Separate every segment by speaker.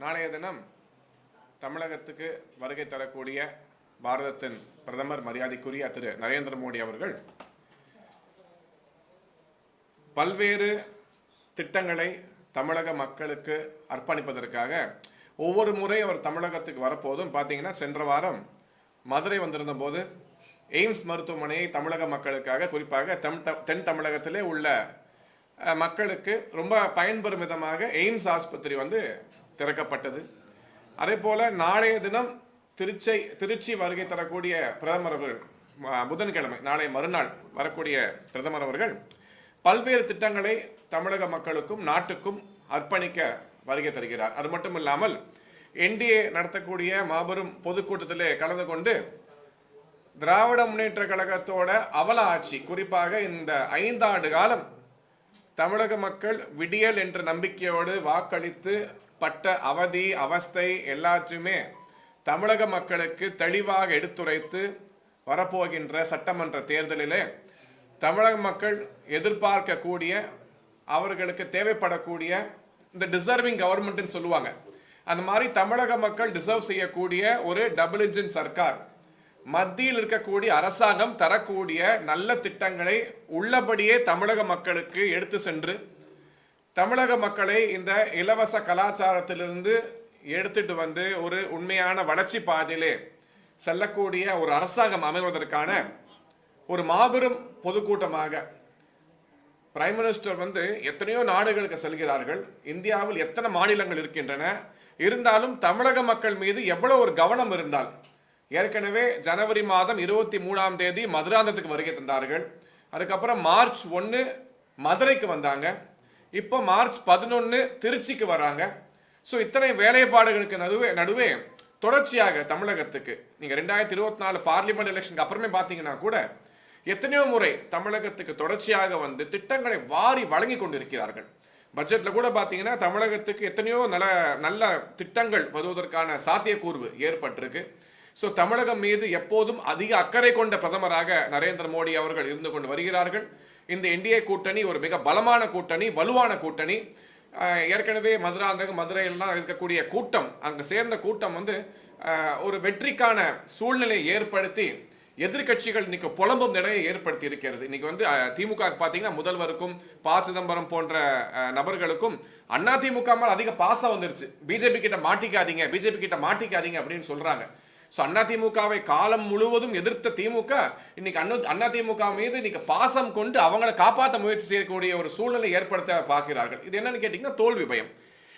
Speaker 1: நாளைய தினம் தமிழகத்துக்கு வருகை தரக்கூடிய பாரதத்தின் பிரதமர் மரியாதைக்குரிய திரு நரேந்திர மோடி அவர்கள் பல்வேறு திட்டங்களை தமிழக மக்களுக்கு அர்ப்பணிப்பதற்காக ஒவ்வொரு முறை அவர் தமிழகத்துக்கு வரப்போதும் பார்த்தீங்கன்னா சென்ற வாரம் மதுரை வந்திருந்த போது எய்ம்ஸ் மருத்துவமனையை தமிழக மக்களுக்காக குறிப்பாக தென் தமிழகத்திலே உள்ள மக்களுக்கு ரொம்ப பயன்பெறும் விதமாக எய்ம்ஸ் ஆஸ்பத்திரி திறக்கப்பட்டது. அதே போல நாளைய தினம் திருச்சி வருகை தரக்கூடிய பிரதமர் அவர்கள் புதன்கிழமை நாளை மறுநாள் வரக்கூடிய பிரதமர் அவர்கள் பல்வேறு திட்டங்களை தமிழக மக்களுக்கும் நாட்டுக்கும் அர்ப்பணிக்க வருகை தருகிறார். அது மட்டும் இல்லாமல் என்டிஏ நடத்தக்கூடிய மாபெரும் பொதுக்கூட்டத்திலே கலந்து கொண்டு திராவிட முன்னேற்ற கழகத்தோட அவல ஆட்சி, குறிப்பாக இந்த 5 ஆண்டு காலம் தமிழக மக்கள் விடியல் என்ற நம்பிக்கையோடு வாக்களித்து பட்ட அவதி அவஸ்தை எல்லாத்தையுமே தமிழக மக்களுக்கு தெளிவாக எடுத்துரைத்து வரப்போகின்ற சட்டமன்ற தேர்தலிலே தமிழக மக்கள் எதிர்பார்க்கக்கூடிய அவர்களுக்கு தேவைப்படக்கூடிய இந்த டிசர்விங் கவர்மெண்ட்னு சொல்லுவாங்க, அந்த மாதிரி தமிழக மக்கள் டிசர்வ் செய்யக்கூடிய ஒரு டபுள் இன்ஜின் சர்க்கார், மத்தியில் இருக்கக்கூடிய அரசாங்கம் தரக்கூடிய நல்ல திட்டங்களை உள்ளபடியே தமிழக மக்களுக்கு எடுத்து சென்று தமிழக மக்களை இந்த இலவச கலாச்சாரத்திலிருந்து எடுத்துட்டு ஒரு உண்மையான வளர்ச்சி பாதையிலே செல்லக்கூடிய ஒரு அரசாங்கம் அமைவதற்கான ஒரு மாபெரும் பொதுக்கூட்டமாக பிரைம் மினிஸ்டர் எத்தனையோ நாடுகளுக்கு செல்கிறார்கள். இந்தியாவில் எத்தனை மாநிலங்கள் இருக்கின்றன, இருந்தாலும் தமிழக மக்கள் மீது எவ்வளவு ஒரு கவனம் இருந்தால், ஏற்கனவே ஜனவரி மாதம் 23ஆம் தேதி மதுராந்தகத்துக்கு வருகை தந்தார்கள். அதுக்கப்புறம் மார்ச் 1 மதுரைக்கு வந்தாங்க. இப்போ மார்ச் 11 திருச்சிக்கு வராங்க. ஸோ இத்தனை வேலைப்பாடுகளுக்கு நடுவே தொடர்ச்சியாக தமிழகத்துக்கு நீங்கள் 2024 பார்லிமெண்ட் எலெக்ஷனுக்கு அப்புறமே பார்த்தீங்கன்னா கூட எத்தனையோ முறை தமிழகத்துக்கு தொடர்ச்சியாக திட்டங்களை வாரி வழங்கி கொண்டிருக்கிறார்கள். பட்ஜெட்டில் கூட பார்த்தீங்கன்னா தமிழகத்துக்கு எத்தனையோ நல்ல திட்டங்கள் வருவதற்கான சாத்தியக்கூறு ஏற்பட்டிருக்கு. ஸோ தமிழகம் மீது எப்போதும் அதிக அக்கறை கொண்ட பிரதமராக நரேந்திர மோடி அவர்கள் இருந்து கொண்டு வருகிறார்கள். இந்த என்டிஏ கூட்டணி ஒரு மிக பலமான கூட்டணி, வலுவான கூட்டணி. ஏற்கனவே மதுரையெல்லாம் இருக்கக்கூடிய கூட்டம், அங்கே சேர்ந்த கூட்டம் ஒரு வெற்றிக்கான சூழ்நிலையை ஏற்படுத்தி எதிர்கட்சிகள் இன்னைக்கு புலம்பும் நிலையை ஏற்படுத்தி இருக்கிறது. இன்னைக்கு திமுக பார்த்தீங்கன்னா முதல்வருக்கும் சிதம்பரம் போன்ற நபர்களுக்கும் அதிமுக மேல் அதிக பாசம் வந்துருச்சு. பிஜேபி கிட்ட மாட்டிக்காதீங்க அப்படின்னு சொல்றாங்க. ஸோ அதிமுகவை காலம் முழுவதும் எதிர்த்த திமுக இன்னைக்கு அதிமுக மீது இன்னைக்கு பாசம் கொண்டு அவங்களை காப்பாற்ற முயற்சி செய்யக்கூடிய ஒரு சூழ்நிலை ஏற்படுத்த பார்க்கிறார்கள். இது என்னன்னு கேட்டீங்கன்னா தோல்வி பயம்.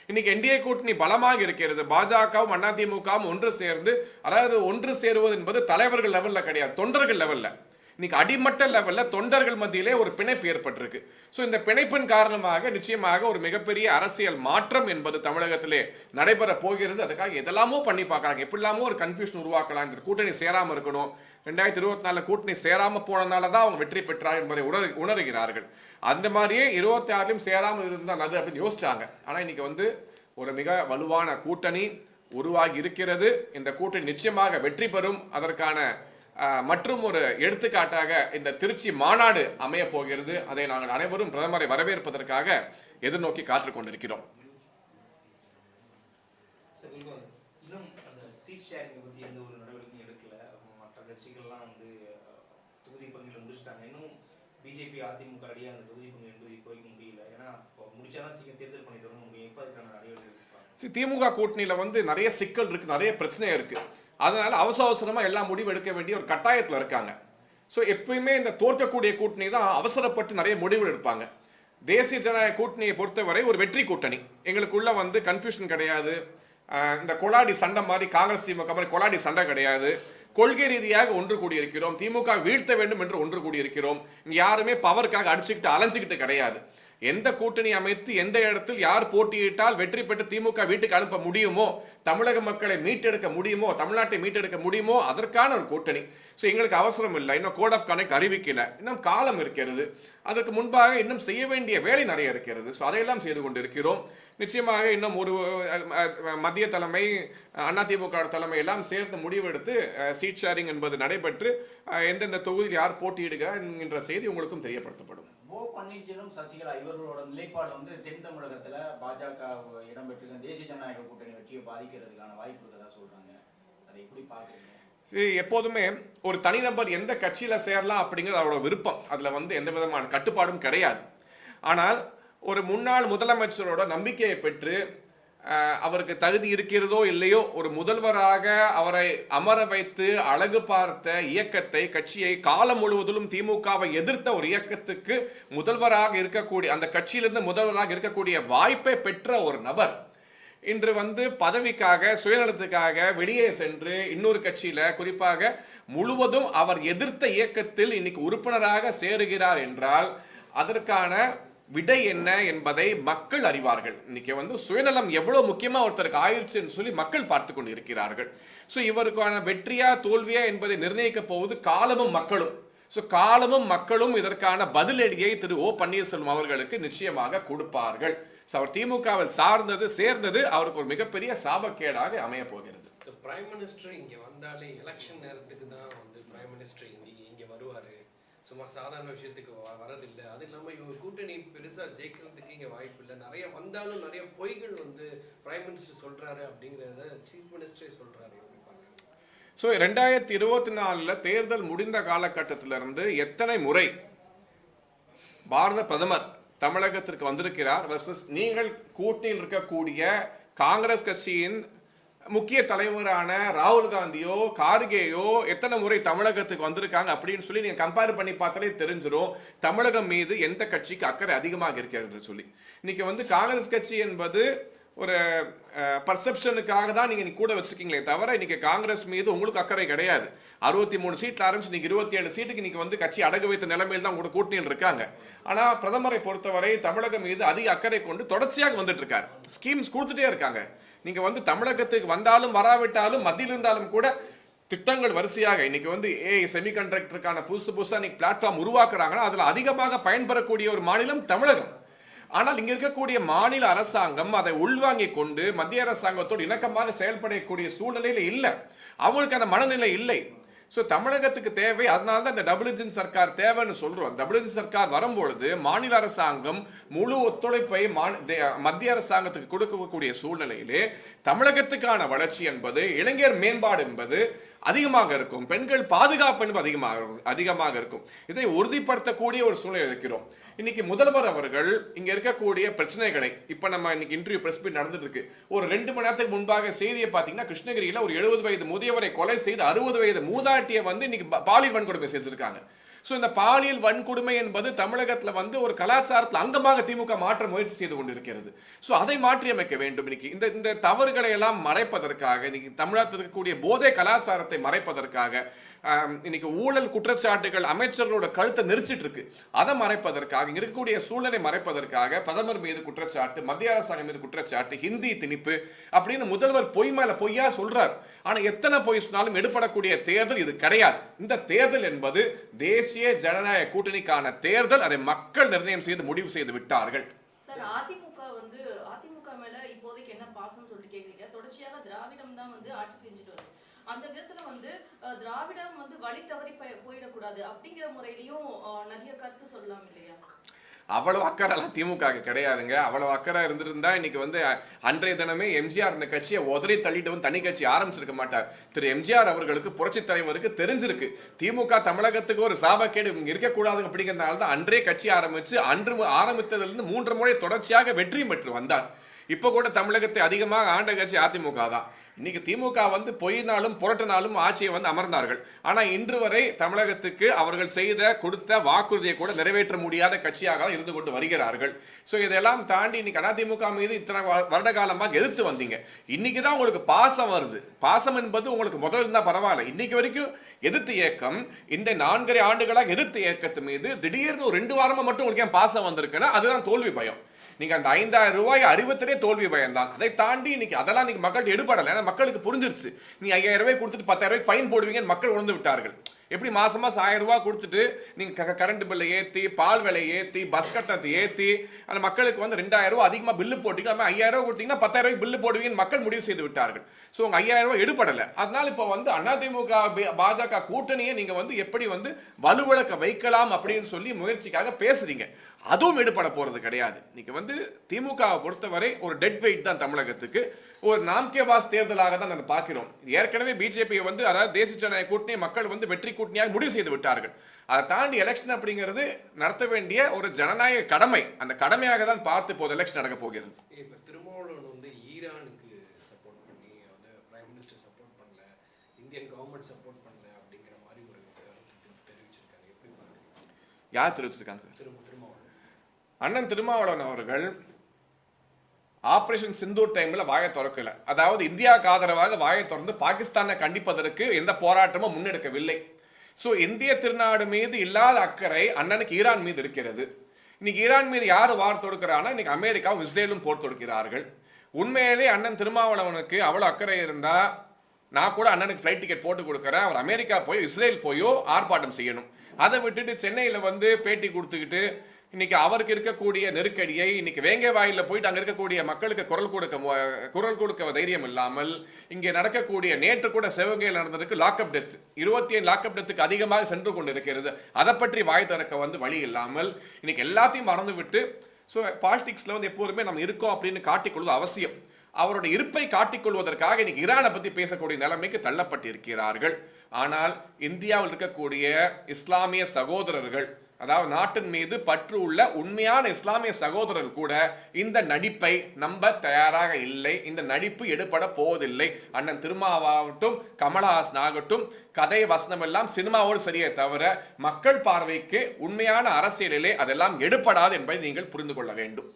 Speaker 1: இன்னைக்கு என்டிஏ கூட்டணி பலமாக இருக்கிறது. பாஜகவும் அதிமுகவும் ஒன்று சேர்ந்து, அதாவது ஒன்று சேருவது என்பது தலைவர்கள் லெவல்ல கிடையாது, தொண்டர்கள் லெவல்ல, இன்னைக்கு அடிமட்ட லெவல்ல தொண்டர்கள் மத்தியிலே ஒரு பிணைப்பு ஏற்பட்டிருக்கு. ஸோ இந்த பிணைப்பின் காரணமாக நிச்சயமாக ஒரு மிகப்பெரிய அரசியல் மாற்றம் என்பது தமிழகத்திலே நடைபெற போகிறது. அதுக்காக எதெல்லாமோ பண்ணி பார்க்கறாங்க, எப்படிலாமோ ஒரு கன்ஃபியூஷன் உருவாக்கலாம். இந்த கூட்டணி சேராம இருக்கணும், 2024 கூட்டணி சேராம போனதுனால தான் அவங்க வெற்றி பெற்றார் என்பதை உணர்கிறார்கள். அந்த மாதிரியே 26லும் சேராமல் இருந்தால் நது அப்படின்னு யோசிச்சாங்க. ஆனா இன்னைக்கு ஒரு மிக வலுவான கூட்டணி உருவாகி இருக்கிறது. இந்த கூட்டணி நிச்சயமாக வெற்றி பெறும். அதற்கான மற்றும் ஒரு எடுத்துக்காட்டாக இந்த திருச்சி மாநாடு அமைய போகிறது. அதை நாங்கள் அனைவரும் பிரதமரை வரவேற்பதற்காக எதிர்நோக்கி காத்துக் கொண்டிருக்கிறோம்.
Speaker 2: பிஜேபி அதிமுக அடியே அந்த தொகுதி பங்கு போய்க்க முடியல. ஏன்னா முடிச்சாதான் சீக்கிரம் தேர்தல் பண்ணி தர முடியும். எப்போ அதுக்கான நடவடிக்கை?
Speaker 1: திமுக கூட்டணியில நிறைய சிக்கல் இருக்கு, நிறைய பிரச்சனை இருக்கு. அதனால அவசரமா எல்லா முடிவு எடுக்க வேண்டிய ஒரு கட்டாயத்தில் இருக்காங்க. ஸோ எப்பயுமே இந்த தோற்கக்கூடிய கூட்டணி தான் அவசரப்பட்டு நிறைய முடிவுகள் எடுப்பாங்க. தேசிய ஜனநாயக கூட்டணியை பொறுத்தவரை ஒரு வெற்றி கூட்டணி. எங்களுக்குள்ள கன்ஃபியூஷன் கிடையாது. இந்த கொலாடி சண்டை மாதிரி காங்கிரஸ் திமுக மாதிரி கொலாடி சண்டை கிடையாது. கொள்கை ரீதியாக ஒன்று கூடியிருக்கிறோம். திமுக வீழ்த்த வேண்டும் என்று ஒன்று கூடியிருக்கிறோம். இங்க யாருமே பவருக்காக அடிச்சுக்கிட்டு அலைஞ்சுக்கிட்டு கிடையாது. எந்த கூட்டணி அமைத்து எந்த இடத்தில் யார் போட்டியிட்டால் வெற்றி பெற்று திமுக வீட்டுக்கு அனுப்ப முடியுமோ, தமிழக மக்களை மீட்டெடுக்க முடியுமோ, தமிழ்நாட்டை மீட்டெடுக்க முடியுமோ, அதற்கான ஒரு கூட்டணி. ஸோ எங்களுக்கு அவசரம் இல்லை, இன்னும் கோட் ஆஃப் கண்டக்ட் அறிவிக்கல, இன்னும் காலம் இருக்கிறது. அதற்கு முன்பாக இன்னும் செய்ய வேண்டிய வேலை நிறைய இருக்கிறது. ஸோ அதையெல்லாம் செய்து கொண்டிருக்கிறோம். நிச்சயமாக இன்னும் ஒரு மத்திய தலைமை, அதிமுக தலைமை எல்லாம் சேர்ந்து முடிவெடுத்து சீட் ஷேரிங் என்பது நடைபெற்று எந்தெந்த தொகுதியில் யார் போட்டியிடுகிறார் என்கின்ற செய்தி உங்களுக்கும் தெரியப்படுத்தப்படும்.
Speaker 3: பன்னீர்செல்வம், சசிகலா இவர்களோட நிலைப்பாடு வந்து தென் தமிழகத்துல பாஜக இடம்பெற்றிருக்க தேசிய ஜனநாயக கூட்டணி வெற்றியை பாதிக்கிறதுக்கான வாய்ப்பு இருக்கதா சொல்றாங்க. அதை எப்படி பாக்குறீங்க?
Speaker 1: எப்போதுமே ஒரு தனிநபர் எந்த கட்சியில சேரலாம் அப்படிங்கிறது அவரோட விருப்பம். அதுல வந்து எந்த விதமான கட்டுப்பாடும் கிடையாது. ஆனால் ஒரு முன்னாள் முதலமைச்சரோட நம்பிக்கையை பெற்று அவருக்கு தகுதி இருக்கிறதோ இல்லையோ ஒரு முதல்வராக அவரை அமர வைத்து அழகு பார்த்த இயக்கத்தை, கட்சியை, காலம் முழுவதிலும் திமுகவை எதிர்த்த ஒரு இயக்கத்துக்கு முதல்வராக இருக்கக்கூடிய, அந்த கட்சியிலிருந்து முதல்வராக இருக்கக்கூடிய வாய்ப்பை பெற்ற ஒரு நபர் இன்று வந்து பதவிக்காக, சுயநலத்துக்காக வெளியே சென்று இன்னொரு கட்சியில, குறிப்பாக முழுவதும் அவர் எதிர்த்த இயக்கத்தில் இன்னைக்கு உறுப்பினராக சேருகிறார் என்றால் அதற்கான விடை என்ன என்பதை மக்கள் அறிவார்கள். இன்னைக்கு வந்து சுயநலம் எவ்வளவு முக்கியமா ஒருத்தருக்கு ஆயிடுச்சுன்னு சொல்லி மக்கள் பார்த்து கொண்டு இருக்கிறார்கள். ஸோ இவருக்கான வெற்றியா தோல்வியா என்பதை நிர்ணயிக்க போவது காலமும் மக்களும். ஸோ காலமும் மக்களும் இதற்கான பதிலடியை திரு ஓ பன்னீர்செல்வம் அவர்களுக்கு நிச்சயமாக கொடுப்பார்கள். ஸோ அவர் திமுகவில் சேர்ந்தது அவருக்கு ஒரு மிகப்பெரிய சாபக்கேடாக அமைய போகிறது.
Speaker 4: பிரைம் மினிஸ்டர் இங்க வந்தாலே எலெக்ஷன் நேரத்துக்கு தான் வந்து பிரைம் மினிஸ்டர் இங்க வருவாரு, சும்மா சாதாரண விஷயத்துக்கு வரதில்லை. அது இல்லாமல் இவங்க கூட்டணி பெருசாக ஜெயிக்கிறதுக்கு இங்கே வாய்ப்பு இல்லை. நிறைய வந்தாலும் நிறைய பொய்கள் வந்து பிரைம் மினிஸ்டர் சொல்றாரு அப்படிங்கிறத சீஃப் மினிஸ்டரே சொல்றாரு.
Speaker 1: ஸோ 2024 தேர்தல் முடிந்த காலகட்டத்திலிருந்து எத்தனை முறை பாரத பிரதமர் தமிழகத்திற்கு வந்திருக்கிறார் வெர்சஸ் நீங்கள் கூட்டணியில் இருக்கக்கூடிய காங்கிரஸ் கட்சியின் முக்கிய தலைவரான ராகுல் காந்தியோ கார்கேயோ எத்தனை முறை தமிழகத்துக்கு வந்திருக்காங்க அப்படின்னு சொல்லி நீங்க கம்பேர் பண்ணி பார்த்தாலே தெரிஞ்சிடும் தமிழகம் மீது எந்த கட்சிக்கு அக்கறை அதிகமாக இருக்கிறது சொல்லி. இன்னைக்கு வந்து காங்கிரஸ் கட்சி என்பது ஒரு பர்செப்ஷனுக்காக தான் நீங்க கூட வச்சிருக்கீங்களே தவிர இன்னைக்கு காங்கிரஸ் மீது உங்களுக்கு அக்கறை கிடையாது. 63 சீட்ல ஆரம்பிச்சு நீங்க 27 சீட்டுக்கு நீங்க வந்து கட்சி அடகு வைத்த நிலைமையில் தான் உங்களோட கூட்டணியில் இருக்காங்க. ஆனா பிரதமரை பொறுத்தவரை தமிழகம் மீது அதிக அக்கறை கொண்டு தொடர்ச்சியாக வந்துட்டு இருக்காரு. ஸ்கீம்ஸ் கொடுத்துட்டே இருக்காங்க. நீங்க வந்து தமிழகத்துக்கு வந்தாலும் வராவிட்டாலும் மத்தியில் இருந்தாலும் கூட திட்டங்கள் வரிசையாக இன்னைக்கு வந்து செமிகண்டக்டருக்கான புதுசா இன்னைக்கு பிளாட்ஃபார்ம் உருவாக்குறாங்கன்னா அதுல அதிகமாக பயன்பெறக்கூடிய ஒரு மாநிலம் தமிழகம். ஆனால் இங்க இருக்கக்கூடிய மாநில அரசாங்கம் அதை உள்வாங்கிக் கொண்டு மத்திய அரசாங்கத்தோடு இணக்கமாக செயல்படக்கூடிய சூழ்நிலையில இல்லை. அவங்களுக்கு அந்த மனநிலை இல்லை. ஸோ தமிழகத்துக்கு தேவை, அதனால தான் இந்த டபுள் இன்ஜின் சர்க்கார் தேவைன்னு சொல்றோம். டபுள் இன்ஜின் சர்க்கார் வரும்பொழுது மாநில அரசாங்கம் முழு ஒத்துழைப்பை மத்திய அரசாங்கத்துக்கு கொடுக்கக்கூடிய சூழ்நிலையிலே தமிழகத்துக்கான வளர்ச்சி என்பது, இளைஞர் மேம்பாடு என்பது அதிகமாக இருக்கும், பெண்கள் பாதுகாப்பு என்பது அதிகமாக இருக்கும். இதை உறுதிப்படுத்தக்கூடிய ஒரு சூழ்நிலை இருக்கிறோம். இன்னைக்கு முதல்வர் அவர்கள் இங்க இருக்கக்கூடிய பிரச்சனைகளை, இப்ப நம்ம இன்னைக்கு இன்டர்வியூ பிரஸ் மீட் நடந்துட்டு இருக்கு, ஒரு 2 மணி நேரத்துக்கு முன்பாக செய்தியை பாத்தீங்கன்னா கிருஷ்ணகிரியில ஒரு 70 வயது முதியவரை கொலை செய்து 60 வயது மூதாட்டியை வந்து இன்னைக்கு பாலியல் வன்கொடுமை செஞ்சிருக்காங்க. ஸோ இந்த பாலியல் வன்கொடுமை என்பது தமிழகத்தில் வந்து ஒரு கலாச்சாரத்தில் அங்கமாக திமுக மாற்ற முயற்சி செய்து கொண்டிருக்கிறது. ஸோ அதை மாற்றி அமைக்க வேண்டும். இன்னைக்கு இந்த தவறுகளை எல்லாம் மறைப்பதற்காக, இன்னைக்கு தமிழகத்தில் இருக்கக்கூடிய போதை கலாச்சாரத்தை மறைப்பதற்காக, இன்னைக்கு ஊழல் குற்றச்சாட்டுகள் அமைச்சர்களோட கழுத்தை நெரிச்சிட்டு இருக்கு, அதை மறைப்பதற்காக, இங்க இருக்கக்கூடிய சூழலை மறைப்பதற்காக பிரதமர் மீது குற்றச்சாட்டு, மத்திய அரசாங்கம் மீது குற்றச்சாட்டு, ஹிந்தி திணிப்பு அப்படின்னு முதல்வர் பொய் மேல பொய்யா சொல்றார். ஆனா எத்தனை பொய் சொன்னாலும் எடுபடக்கூடிய தேர்தல் இது கிடையாது. இந்த தேர்தல் என்பது தேசிய ஜனநாயக கூட்டணிக்கான தேர்தல். அதை மக்கள் நிர்ணயம் செய்து முடிவு செய்து விட்டார்கள்.
Speaker 5: சார், அதிமுக மேல இப்போதைக்கு என்ன பாசம் சொல்லி கேக்குறீங்க? தொடர்ச்சியாக திராவிடம் தான் வந்து ஆட்சி செஞ்சுட்டு வருது. அந்த விதத்துல வந்து திராவிடம் வந்து வழி தவறி போயிடக்கூடாது அப்படிங்கிற முறையிலையும் நிறைய கருத்து சொல்லலாம் இல்லையா?
Speaker 1: அவ்வளவு அக்கறை எல்லாம் திமுக கிடையாதுங்க. அவ்வளவு அக்கறை இருந்திருந்தா இன்னைக்கு வந்து அன்றைய தினமே எம்ஜிஆர் இந்த கட்சியை உதறி தள்ளிட்டு வந்து தனி கட்சி ஆரம்பிச்சிருக்க மாட்டார். திரு எம்ஜிஆர் அவர்களுக்கு, புரட்சி தலைவருக்கு தெரிஞ்சிருக்கு திமுக தமிழகத்துக்கு ஒரு சாபக்கேடு இருக்கக்கூடாது அப்படிங்கிறதுனால தான் அன்றே கட்சி ஆரம்பிச்சு ஆரம்பித்ததிலிருந்து 3 முறை தொடர்ச்சியாக வெற்றி பெற்று வந்தார். இப்ப கூட தமிழகத்தை அதிகமாக ஆண்ட கட்சி அதிமுக தான். இன்னைக்கு திமுக வந்து பொய்னாலும் புரட்டினாலும் ஆட்சியை வந்து அமர்ந்தார்கள். ஆனா இன்று வரை தமிழகத்துக்கு அவர்கள் கொடுத்த வாக்குறுதியை கூட நிறைவேற்ற முடியாத கட்சியாக இருந்து கொண்டு வருகிறார்கள். ஸோ இதெல்லாம் தாண்டி இன்னைக்கு அதிமுக மீது இத்தனை வருட காலமாக எதிர்த்து வந்தீங்க. இன்னைக்குதான் உங்களுக்கு பாசம் வருது. பாசம் என்பது உங்களுக்கு முதல் இருந்தா பரவாயில்ல. இன்னைக்கு வரைக்கும் எதிர்த்து இயக்கம், இந்த 4.5 ஆண்டுகளாக எதிர்த்து இயக்கத்து மீது திடீர்னு ஒரு 2 வாரமா மட்டும் உங்களுக்கு ஏன் பாசம் வந்திருக்குன்னா அதுதான் தோல்வி பயம். நீங்க அந்த 5000 ரூபாய் அறிவித்தலே தோல்வி பயம் தான். அதை தாண்டி இன்னைக்கு அதெல்லாம் நீங்க மக்கள் எடுபடல. ஏன்னா மக்களுக்கு புரிஞ்சிருச்சு, நீ 5000 ரூபாய் கொடுத்துட்டு 10,000 ரூபாய்க்கு ஃபைன் போடுவீங்கன்னு மக்கள் உணர்ந்து விட்டார்கள். எப்படி மாசம் 1000 ரூபாய் கொடுத்துட்டு நீங்க கரண்ட் பில்லை ஏத்தி, பால் விலை ஏத்தி, பஸ் கட்டணத்தை ஏத்தி அந்த மக்களுக்கு வந்து 2000 ரூபாய் அதிகமா பில்லு போட்டீங்கன்னா 5000 ரூபாய் கொடுத்தீங்கன்னா 10000 ரூபாய்க்கு பில்லு போடுவீங்கன்னு மக்கள் முடிவு செய்து விட்டார்கள். ஸோ உங்க 5000 ரூபாய் எடுபடல. அதனால இப்போ வந்து அதிமுக பாஜக கூட்டணியை நீங்க வந்து எப்படி வந்து வலுவிழக்க வைக்கலாம் அப்படின்னு சொல்லி முயற்சிக்காக பேசுறீங்க. அதுவும் எடுபட போறது கிடையாது. நீங்க வந்து திமுகவை பொறுத்தவரை ஒரு டெட் வெயிட் தான் தமிழகத்துக்கு. ஒரு நாம்கேவாஸ் தேர்தலாக தான் நம்ம பார்க்கிறோம். ஏற்கனவே பிஜேபி வந்து அதாவது தேசிய ஜனநாயக கூட்டணி மக்கள் வந்து வெற்றி கூட்டணியாக முடிவு செய்து விட்டார்கள். அதை தாண்டி எலெக்ஷன் அப்படிங்கிறது நடத்த வேண்டிய ஒரு ஜனநாயக கடமை. அந்த கடமையாக தான் பார்த்து இப்போது எலெக்ஷன் நடக்க போகிறது.
Speaker 4: இப்போ திருமாவளவன் வந்து ஈரானுக்கு சப்போர்ட் பண்ணி வந்து பிரைம் மினிஸ்டர் சப்போர்ட் பண்ணல, இந்தியன் கவர்மெண்ட் சப்போர்ட் பண்ணல அப்படிங்கிற மாதிரி ஒரு தெரிவிச்சிருக்காங்க. எப்படி பாருங்க?
Speaker 1: யார் தெரிவிச்சிருக்காங்க சார்?
Speaker 4: திருமாவளவன்
Speaker 1: அண்ணன் திருமாவளவன் அவர்கள் ஆபரேஷன் சிந்தூர் டைம்ல வாயை திறக்கல. அதாவது இந்தியாவுக்கு ஆதரவாக வாயை திறந்து பாகிஸ்தானை கண்டிப்பதற்கு எந்த போராட்டமும் முன்னெடுக்கவில்லை. சோ இந்திய திருநாடு மீது இல்லாத அக்கறை அண்ணனுக்கு ஈரான் மீது இருக்கிறது. இன்னைக்கு ஈரான் மீது யார் வார் தொடுக்கிறான்னா இன்னைக்கு அமெரிக்காவும் இஸ்ரேலும் போர் தொடுக்கிறார்கள். உண்மையிலே அண்ணன் திருமாவளவனுக்கு அவ்வளவு அக்கறை இருந்தா நான் கூட அண்ணனுக்கு ஃப்ளைட் டிக்கெட் போட்டு கொடுக்குறேன். அவர் அமெரிக்கா போய் இஸ்ரேல் போயோ ஆர்ப்பாட்டம் செய்யணும். அதை விட்டுட்டு சென்னையில வந்து பேட்டி கொடுத்துக்கிட்டு இன்னைக்கு அவருக்கு இருக்கக்கூடிய நெருக்கடியை இன்னைக்கு வேங்கை வாயில போயிட்டு அங்க இருக்கக்கூடிய மக்களுக்கு குரல் கொடுக்க தைரியம் இல்லாமல் இங்கே நடக்கக்கூடிய நேற்று கூட சிவகங்கையில் நடந்ததுக்கு லாக்அப் டெத் 27 லாக்அப் டெத்துக்கு அதிகமாக சென்று கொண்டு இருக்கிறது. அதை பற்றி வாய் திறக்க வந்து வழி இல்லாமல் இன்னைக்கு எல்லாத்தையும் மறந்து விட்டு ஸோ பாலிடிக்ஸ்ல வந்து எப்போதுமே நம்ம இருக்கோம் அப்படின்னு காட்டிக்கொள்வது அவசியம். அவருடைய இருப்பை காட்டிக்கொள்வதற்காக இன்னைக்கு ஈரானை பத்தி பேசக்கூடிய நிலைமைக்கு தள்ளப்பட்டிருக்கிறார்கள். ஆனால் இந்தியாவில் இருக்கக்கூடிய இஸ்லாமிய சகோதரர்கள் அதாவது நாட்டின் மீது பற்று உள்ள உண்மையான இஸ்லாமிய சகோதரர்கள் கூட இந்த நடிப்பை நம்ப தயாராக இல்லை. இந்த நடிப்பு எடுபட போவதில்லை. அண்ணன் திருமாவாகட்டும் கமலஹாசன் ஆகட்டும் கதை வசனம் எல்லாம் சினிமாவோடு சரியே தவிர மக்கள் பார்வைக்கு உண்மையான அரசியலிலே அதெல்லாம் எடுபடாது என்பதை நீங்கள் புரிந்து கொள்ள வேண்டும்.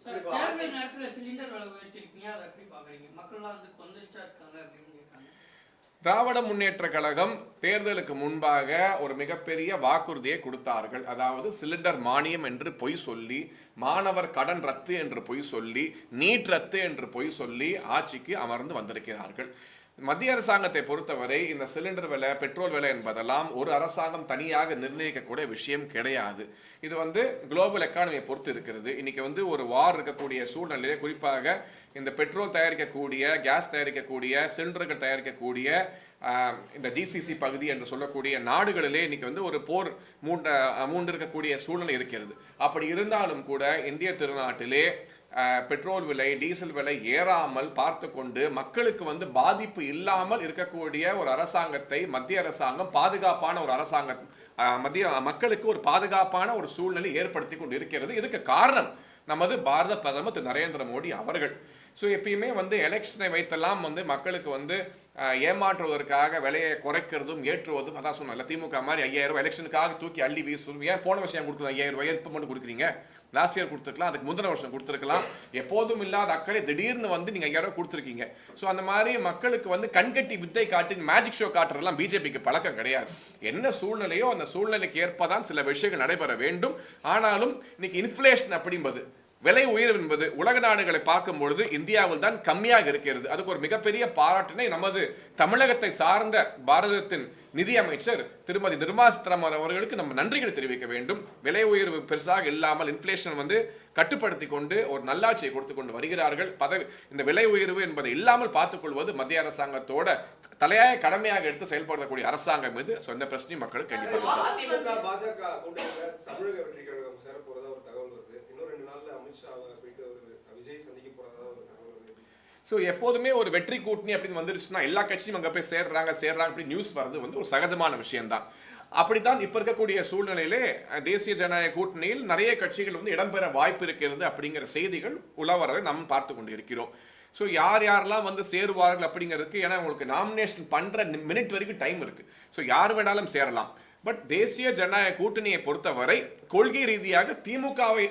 Speaker 1: திராவிட முன்னேற்ற கழகம் தேர்தலுக்கு முன்பாக ஒரு மிகப்பெரிய வாக்குறுதியை கொடுத்தார்கள். அதாவது சிலிண்டர் மானியம் என்று பொய் சொல்லி, மாணவர் கடன் ரத்து என்று பொய் சொல்லி, நீட் ரத்து என்று பொய் சொல்லி ஆட்சிக்கு அமர்ந்து வந்திருக்கிறார்கள். மத்திய அரசாங்கத்தை பொறுத்தவரை இந்த சிலிண்டர் விலை, பெட்ரோல் விலை என்பதெல்லாம் ஒரு அரசாங்கம் தனியாக நிர்ணயிக்கக்கூடிய விஷயம் கிடையாது. இது வந்து குளோபல் எக்கானமியை பொறுத்து இருக்கிறது. இன்னைக்கு வந்து ஒரு வார் இருக்கக்கூடிய சூழ்நிலையிலே குறிப்பாக இந்த பெட்ரோல் தயாரிக்கக்கூடிய, கேஸ் தயாரிக்கக்கூடிய, சிலிண்டர்கள் தயாரிக்கக்கூடிய இந்த ஜிசிசி பகுதி என்று சொல்லக்கூடிய நாடுகளிலே இன்னைக்கு வந்து ஒரு போர் மூண்டிருக்கக்கூடிய சூழ்நிலை இருக்கிறது. அப்படி இருந்தாலும் கூட இந்திய திருநாட்டிலே பெட்ரோல் விலை, டீசல் விலை ஏறாமல் பார்த்து கொண்டு மக்களுக்கு வந்து பாதிப்பு இல்லாமல் இருக்கக்கூடிய ஒரு அரசாங்கத்தை மத்திய அரசாங்கம் பாதுகாப்பான ஒரு அரசாங்கம் மக்களுக்கு ஒரு பாதுகாப்பான ஒரு சூழ்நிலை ஏற்படுத்தி கொண்டு இருக்கிறது. இதுக்கு காரணம் நமது பாரத பிரதமர் திரு நரேந்திர மோடி அவர்கள். ஸோ எப்பயுமே வந்து எலெக்ஷனை வைத்தெல்லாம் வந்து மக்களுக்கு வந்து ஏமாற்றுவதற்காக விலையை குறைக்கிறதும் ஏற்றுவதும் அதான் சொன்னால திமுக மாதிரி 5000 ரூபாய் எலெக்ஷனுக்காக தூக்கி அள்ளி வீசும். ஏன் போன வருஷம் கொடுக்குறது 5000 ரூபாய் இப்போ மட்டும் கொடுக்குறீங்க? லாஸ்ட் இயர் கொடுத்துருக்கலாம், அதுக்கு முந்தின வருஷம் கொடுத்துருக்கலாம். எப்போதும் இல்லாத அக்கறை திடீர்னு வந்து நீங்க 5000 ரூபாய் கொடுத்துருக்கீங்க. ஸோ அந்த மாதிரி மக்களுக்கு வந்து கண்கட்டி வித்தை காட்டி மேஜிக் ஷோ காட்டுறதுலாம் பிஜேபிக்கு பழக்கம் கிடையாது. என்ன சூழ்நிலையோ அந்த சூழ்நிலைக்கு ஏற்பதான் சில விஷயங்கள் நடைபெற வேண்டும். ஆனாலும் இன்னைக்கு இன்ஃப்ளேஷன் அப்படின்பது விலை உயர்வு என்பது உலக நாடுகளை பார்க்கும் பொழுது இந்தியாவில் தான் கம்மியாக இருக்கிறது. அதுக்கு ஒரு மிகப்பெரிய பாராட்டினை நமது தமிழகத்தை சார்ந்த பாரதத்தின் நிதியமைச்சர் திருமதி நிர்மலா சீதாராமன் அவர்களுக்கு நம்ம நன்றிகளை தெரிவிக்க வேண்டும். விலை உயர்வு பெருசாக இல்லாமல் இன்ஃப்ளேஷன் வந்து கட்டுப்படுத்தி கொண்டு ஒரு நல்லாட்சியை கொடுத்து கொண்டு வருகிறார்கள். இந்த விலை உயர்வு என்பதை இல்லாமல் பார்த்துக் கொள்வது மத்திய அரசாங்கத்தோட தலையாய கடமையாக எடுத்து செயல்படுத்தக்கூடிய அரசாங்கம் மீது சொந்த பிரச்சனையும் மக்களுக்கு கண்டிப்பாக
Speaker 6: பாஜக தமிழக வெற்றி கழகம் சேர போறதா ஒரு தகவல் வருது. இன்னும் 2 நாள்ல அமித்ஷா போயிட்டு விஜய் சந்திக்க போறதா ஒரு தகவல் வருது.
Speaker 1: ஸோ எப்போதுமே ஒரு வெற்றி கூட்டணி அப்படின்னு வந்துருச்சுன்னா எல்லா கட்சியும் அங்கே போய் சேர்றாங்க அப்படி நியூஸ் வர்றது வந்து ஒரு சகஜமான விஷயம்தான். அப்படித்தான் இப்ப இருக்கக்கூடிய சூழ்நிலையிலே தேசிய ஜனநாயக கூட்டணியில் நிறைய கட்சிகள் வந்து இடம்பெற வாய்ப்பு இருக்கிறது அப்படிங்கிற செய்திகள் உலவரதை நாம் பார்த்து கொண்டு இருக்கிறோம். ஸோ யாரெல்லாம் வந்து சேருவார்கள் அப்படிங்கிறதுக்கு, ஏன்னா உங்களுக்கு நாமினேஷன் பண்ற மினிட் வரைக்கும் டைம் இருக்கு. ஸோ யார் வேணாலும் சேரலாம். பட் தேசிய ஜனநாயக கூட்டணியை பொறுத்தவரை கொள்கை ரீதியாக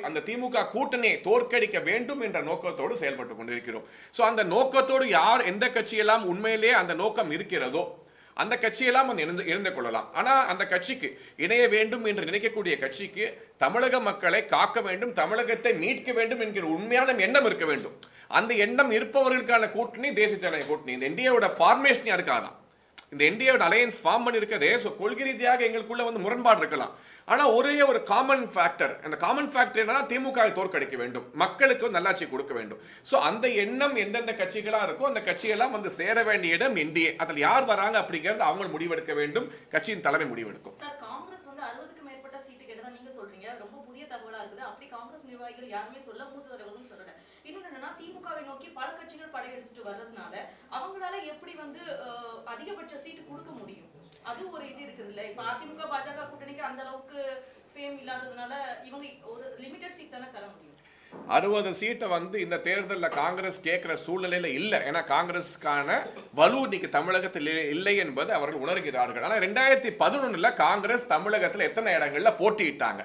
Speaker 1: அந்த திமுக கூட்டணியை தோற்கடிக்க வேண்டும் என்ற நோக்கத்தோடு செயல்பட்டு கொண்டிருக்கிறோம். ஸோ அந்த நோக்கத்தோடு யார் எந்த கட்சியெல்லாம் உண்மையிலேயே அந்த நோக்கம் இருக்கிறதோ அந்த கட்சியெல்லாம் இணைந்து கொள்ளலாம். ஆனா அந்த கட்சிக்கு இணைய வேண்டும் என்று நினைக்கக்கூடிய கட்சிக்கு தமிழக மக்களை காக்க வேண்டும், தமிழகத்தை மீட்க வேண்டும் என்கிற உண்மையான எண்ணம் இருக்க வேண்டும். அந்த எண்ணம் இருப்பவர்களுக்கான கூட்டணி தேசிய ஜனநாயக கூட்டணி. இந்த இந்தியாவோட ஃபார்மேஷன் அதுக்காக தான். இந்த என்டிஏவோட அலையன்ஸ் ஃபார்ம் பண்ணியிருக்கதே. ஸோ கொள்கை ரீதியாக எங்களுக்குள்ள வந்து முரண்பாடு இருக்கலாம், ஆனால் ஒரே ஒரு காமன் ஃபேக்டர், அந்த காமன் ஃபேக்டர் என்னன்னா திமுகவை தோற்கடிக்க வேண்டும், மக்களுக்கு நல்லாட்சி கொடுக்க வேண்டும். ஸோ அந்த எண்ணம் எந்தெந்த கட்சிகளா இருக்கோ அந்த கட்சியெல்லாம் வந்து சேர வேண்டிய இடம் என்டிஏ. அதில் யார் வராங்க அப்படிங்கிறது அவங்க முடிவெடுக்க வேண்டும், கட்சியின் தலைமை முடிவெடுக்கும்.
Speaker 5: சார், காங்கிரஸ் வந்து 60க்கு மேற்பட்ட சீட்டு கேட்டதா நீங்க சொல்றீங்க, ரொம்ப புதிய தகவலா இருக்குது. அப்படி காங்கிரஸ் நிர்வாகிகள் யாருமே சொல்ல, மூத்தவர்களும் சொல்லல. இன்னொன்னு என்னன்னா, திமுகவை நோக்கி பல கட்சிகள் படையெடுத்துட்டு வர்றதுனால அவங்களால எப்படி வந்து அதிகபட்ச சீட்டு கொடுக்க முடியும்? அது ஒரு இது இருக்குது இல்ல. இப்ப அதிமுக பாஜக கூட்டணிக்கு அந்த அளவுக்கு ஃபேம் இல்லாததுனால இவங்க ஒரு லிமிடெட் சீட் தானே தர முடியும்.
Speaker 1: 60 சீட்டை வந்து இந்த தேர்தலில் காங்கிரஸ் கேட்கிற சூழ்நிலையில இல்லை. ஏன்னா காங்கிரஸுக்கான வலு இன்னைக்கு தமிழகத்தில் இல்லை என்பது அவர்கள் உணர்கிறார்கள். ஆனால் 2011 காங்கிரஸ் தமிழகத்தில் எத்தனை இடங்கள்ல போட்டியிட்டாங்க,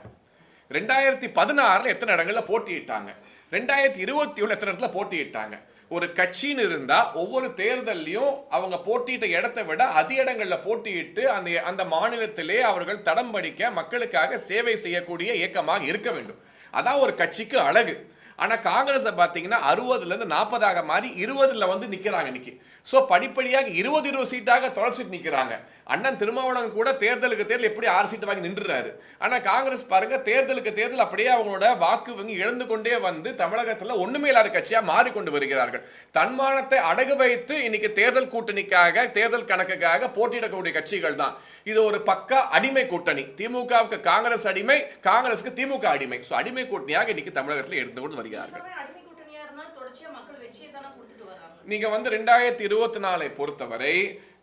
Speaker 1: 2016 எத்தனை இடங்கள்ல போட்டியிட்டாங்க, 2021 எத்தனை இடத்துல போட்டியிட்டாங்க. ஒரு கட்சின்னு இருந்தா ஒவ்வொரு தேர்தலையும் அவங்க போட்டியிட்ட இடத்தை விட அதிக இடங்கள்ல போட்டியிட்டு அந்த மாநிலத்திலே அவர்கள் தடம் படிக்க மக்களுக்காக சேவை செய்யக்கூடிய இயக்கமாக இருக்க வேண்டும். அதான் ஒரு கட்சிக்கு அழகு. ஆனா காங்கிரஸை பார்த்தீங்கன்னா 60லேருந்து 40ஆக மாறி 20ல் வந்து நிக்கிறாங்க இன்னைக்கு. ஸோ படிப்படியாக 20 சீட்டாக தொடர்ச்சிட்டு நிற்கிறாங்க. அண்ணன் திருமாவளவன் கூட தேர்தலுக்கு தேர்தல் எப்படி 6 சீட்டு வாங்கி நின்றுறாரு. ஆனால் காங்கிரஸ் பாருங்க தேர்தலுக்கு தேர்தல் அப்படியே அவங்களோட வாக்கு வங்கி இழந்து கொண்டே வந்து தமிழகத்தில் ஒண்ணுமே இல்லாத கட்சியாக மாறிக்கொண்டு வருகிறார்கள். தன்மானத்தை அடகு வைத்து இன்னைக்கு தேர்தல் கூட்டணிக்காக தேர்தல் கணக்குக்காக போட்டியிடக்கூடிய கட்சிகள் தான். இது ஒரு பக்கா அடிமை கூட்டணி. திமுகவுக்கு காங்கிரஸ் அடிமை, காங்கிரஸுக்கு திமுக அடிமை. ஸோ அடிமை கூட்டணியாக இன்னைக்கு தமிழகத்தில் இருந்து கொண்டு வருகிறார்கள்.
Speaker 5: அடிமை கூட்டணியா இருந்தாலும் தொடர்ச்சியா மக்கள் வெற்றியை தானே கொடுத்துட்டு வராங்க.
Speaker 1: நீங்க வந்து 2024 பொறுத்தவரை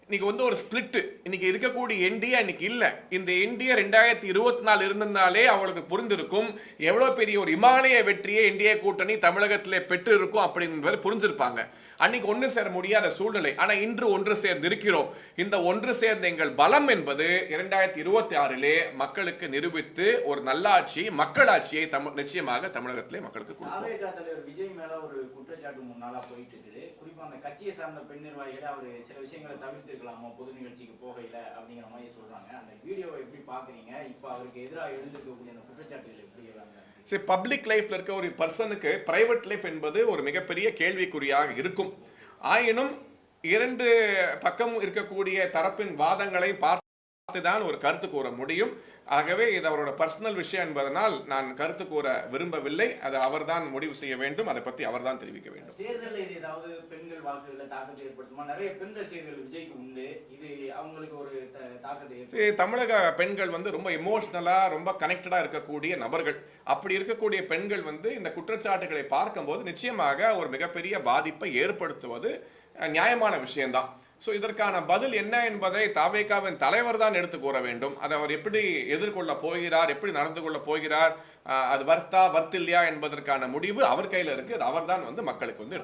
Speaker 1: இன்னைக்கு வந்து ஒரு ஸ்பிளிட் இன்னைக்கு இருக்கக்கூடிய என்டிஏ இன்னைக்கு இல்ல. இந்த என்டிஏ 2024 இருந்தனாலே அவங்களுக்கு புரிந்திருக்கும் எவ்வளவு பெரிய ஒரு இமாலய வெற்றியை என்டிஏ கூட்டணி தமிழகத்திலே பெற்று இருக்கும் அப்படிங்கிறது புரிஞ்சிருப்பாங்க. அன்னைக்கு ஒன்று சேர முடியாத சூழ்நிலை. ஆனா இன்று ஒன்று சேர்ந்து இருக்கிறோம். இந்த ஒன்று சேர்ந்த எங்கள் பலம் என்பது 2026 மக்களுக்கு நிரூபித்து ஒரு நல்லாட்சி, மக்களாட்சியை நிச்சயமாக தமிழகத்திலே மக்களுக்கு
Speaker 3: கொடுக்கும். தலைவர் விஜய் மேல ஒரு குற்றச்சாட்டு 3 நாளா போயிட்டு இருக்குது. குறிப்பா அந்த கட்சியை சார்ந்த பெண் நிர்வாகிகளை அவர் சில விஷயங்களை தவிர்த்திருக்கலாமா பொது நிகழ்ச்சிக்கு போகையில அப்படிங்கிற மாதிரி சொல்றாங்க. அந்த வீடியோவை எப்படி பாக்குறீங்க? இப்ப அவருக்கு எதிராக எழுந்திருக்கக்கூடிய அந்த குற்றச்சாட்டுகள் எப்படி வராங்க?
Speaker 1: சரி, பப்ளிக் லைஃப்ல இருக்க ஒரு பர்சனுக்கு பிரைவேட் லைஃப் என்பது ஒரு மிகப்பெரிய கேள்விக்குறியாக இருக்கும். ஆயினும் 2 பக்கம் இருக்கக்கூடிய தரப்பின் வாதங்களை பார்த்துதான் ஒரு கருத்து கூற முடியும். ஆகவே இது அவரோட பர்சனல் விஷயம் என்பதனால் நான் கருத்து கூற விரும்பவில்லை. அதை அவர்தான் முடிவு செய்ய வேண்டும், அதை பற்றி அவர்தான் தெரிவிக்க வேண்டும்.
Speaker 3: தேர்தலில் இது ஏதாவது பெண்கள் வாக்குகளை தாக்கத்தை ஏற்படுத்துமா? நிறைய பெண் ரசிகர்கள் விஜய்க்கு உண்டு. இது அவங்களுக்கு ஒரு தாக்கத்தை
Speaker 1: தமிழக பெண்கள் வந்து ரொம்ப எமோஷனலா ரொம்ப கனெக்டடா இருக்கக்கூடிய நபர்கள். அப்படி இருக்கக்கூடிய பெண்கள் வந்து இந்த குற்றச்சாட்டுகளை பார்க்கும்போது நிச்சயமாக ஒரு மிகப்பெரிய பாதிப்பை ஏற்படுத்துவது நியாயமான விஷயம்தான். ஸோ இதற்கான பதில் என்ன என்பதை தாவேகாவின் தலைவர் தான் எடுத்து கூற வேண்டும். அதை அவர் எப்படி எதிர்கொள்ள போகிறார், எப்படி நடந்து கொள்ள போகிறார், அது வர்த்தில்லையா என்பதற்கான முடிவு அவர் கையில இருக்கு. அது அவர் தான் வந்து மக்களுக்கு வந்து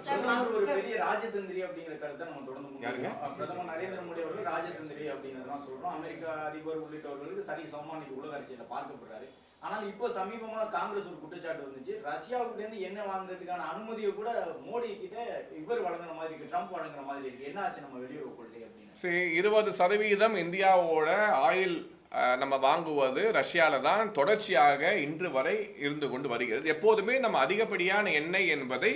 Speaker 3: ஒரு பெரிய ராஜதந்திரி அப்படிங்கிற கருத்தை நம்ம தொடர்ந்து பிரதமர் நரேந்திர மோடி அவர்கள் ராஜதந்திரி அப்படிங்கிறதான் சொல்றோம். அமெரிக்கா அதிபர் உள்ளிட்டவர்களுக்கு சரி சமமான உலக அரசியல பார்க்கப்படுறாரு. ஆனால் இப்போ சமீபமா காங்கிரஸ் ஒரு குற்றச்சாட்டு வந்துச்சு, ரஷ்யாவுக்கு இருந்து எண்ணெய் வாங்குறதுக்கான அனுமதியை கூட மோடி கிட்ட இவர் வழங்குற மாதிரி இருக்கு, ட்ரம்ப் வழங்குற மாதிரி இருக்கு. என்ன ஆச்சு நம்ம வெளியுறவு கொள்கை அப்படின்னு?
Speaker 1: 20% இந்தியாவோட ஆயில் நம்ம வாங்குவது ரஷ்யால தான் தொடர்ச்சியாக இன்று வரை இருந்து கொண்டு வருகிறது. எப்போதுமே நம்ம அதிகப்படியான எண்ணெய் என்பதை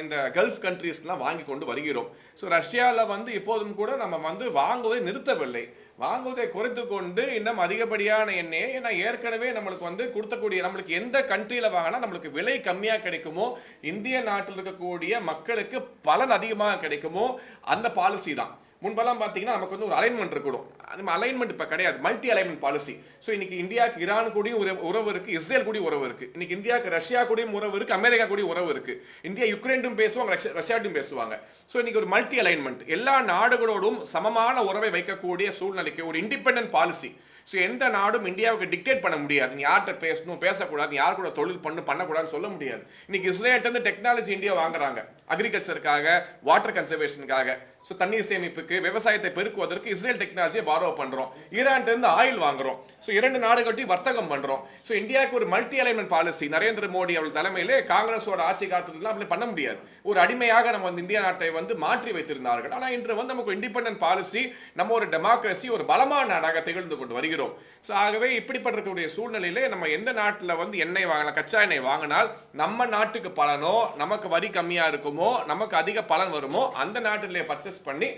Speaker 1: இந்த கல்ஃப் கண்ட்ரீஸ்லாம் வாங்கி கொண்டு வருகிறோம். ஸோ ரஷ்யாவில் வந்து இப்போதும் கூட நம்ம வந்து வாங்குவதை நிறுத்தவில்லை, வாங்குவதை குறைத்து கொண்டு இன்னும் அதிகப்படியான எண்ணெயை, ஏன்னா ஏற்கனவே நம்மளுக்கு வந்து கொடுத்தக்கூடிய நம்மளுக்கு எந்த கண்ட்ரியில் வாங்கினா நம்மளுக்கு விலை கம்மியாக கிடைக்குமோ, இந்திய நாட்டில் இருக்கக்கூடிய மக்களுக்கு பலன் அதிகமாக கிடைக்குமோ அந்த பாலிசி தான். முன்பெல்லாம் பார்த்தீங்கன்னா நமக்கு வந்து ஒரு அலைன்மெண்ட் இருக்கணும். நம்ம அலைன்மெண்ட் இப்போ கிடையாது, மல்டி அலைன்மெண்ட் பாலிசி. ஸோ இன்னைக்கு இந்தியாவுக்கு ஈரான் கூடயும் உறவு இருக்கு, இஸ்ரேல் கூடயும் உறவு இருக்கு, இன்னைக்கு இந்தியாவுக்கு ரஷ்யா கூடயும் உறவு இருக்கு, அமெரிக்கா கூடயும் உறவு இருக்கு, இந்தியா யுக்ரைனும் பேசுவாங்க, ரஷ்யாட்டும் பேசுவாங்க. ஸோ இன்னைக்கு ஒரு மல்டி அலைன்மெண்ட், எல்லா நாடுகளோடும் சமமான உறவை வைக்கக்கூடிய சூழ்நிலைக்கு ஒரு இண்டிபெண்டன்ட் பாலிசி. ஸோ எந்த நாடும் இந்தியாவுக்கு டிக்டேட் பண்ண முடியாது, நீ யார்கிட்ட பேசணும் பேசக்கூடாது, நீ யார் கூட தொழில் பண்ணக்கூடாதுன்னு சொல்ல முடியாது. இன்னைக்கு இஸ்ரேல்கிட்ட டெக்னாலஜி இந்தியா வாங்குறாங்க, அக்ரிகல்ச்சருக்காக, வாட்டர் கன்சர்வேஷனுக்காக, ஸோ தண்ணீர் சேமிப்புக்கு, விவசாயத்தை பெருக்குவதற்கு இஸ்ரேல் டெக்னாலஜியை பாரோ பண்றோம். ஈரான்ல இருந்து ஆயில் வாங்குறோம். ஸோ 2 நாடுகட்டி வர்த்தகம் பண்றோம். ஸோ இந்தியாவுக்கு ஒரு multi alignment policy Narendra Modi அவர்கள் தலைமையிலே காங்கிரஸோட ஆட்சி காலத்துலாம் அப்படி பண்ண முடியாது. ஒரு அடிமையாக நம்ம வந்து இந்திய நாட்டை வந்து மாற்றி வைத்திருந்தார்கள். ஆனால் இன்று வந்து நமக்கு இண்டிபெண்டன்ட் பாலிசி, நம்ம ஒரு டெமோக்ரஸி, ஒரு பலமான நாடாக திகழ்ந்து கொண்டு வருகிறோம். ஸோ ஆகவே இப்படிப்பட்டிருக்கக்கூடிய சூழ்நிலையிலே நம்ம எந்த நாட்டில் வந்து எண்ணெய் வாங்கலாம், கச்சா எண்ணெய் வாங்கினால் நம்ம நாட்டுக்கு பலனோ, நமக்கு வரி கம்மியா இருக்குமோ, வருமோ, நமக்கு அதிக பலன் வருமோ அந்த நாட்டிலே பர்ச்சேஸ் பண்ணி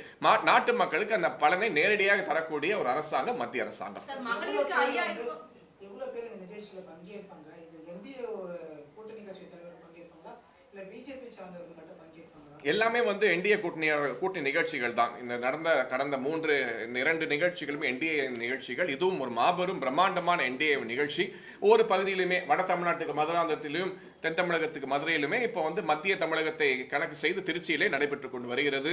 Speaker 1: நாட்டு மக்களுக்கு அந்த பலனை நேரடியாக தரக்கூடிய ஒரு அரசாங்கம் மத்திய அரசாங்கம்.
Speaker 5: சார், மகளிருக்கு 5000 ரூபாய்
Speaker 7: எவ்வளவு பேர் இந்த நிகழ்ச்சியில பங்கேற்பாங்க? இது என்டிஏ ஒரு கூட்டணி கட்சி தலைவர் பங்கேற்பாங்களா இல்ல பிஜேபி சார்ந்தவர்கள் மட்டும் பங்கேற்பாங்களா?
Speaker 1: எல்லாமே வந்து என்டிஏ கூட்டணி நிகழ்ச்சிகள் தான். இந்த கடந்த 2 நிகழ்ச்சிகளுமே என்டிஏ நிகழ்ச்சிகள். இதுவும் ஒரு மாபெரும் பிரம்மாண்டமான என்டிஏ நிகழ்ச்சி. ஒவ்வொரு பகுதியிலுமே வட தமிழ்நாட்டுக்கு மதுராந்தகத்திலும் தென் தமிழகத்துக்கு மதுரையிலுமே இப்போ வந்து மத்திய தமிழகத்தை கணக்கு செய்து திருச்சியிலே நடைபெற்று கொண்டு வருகிறது.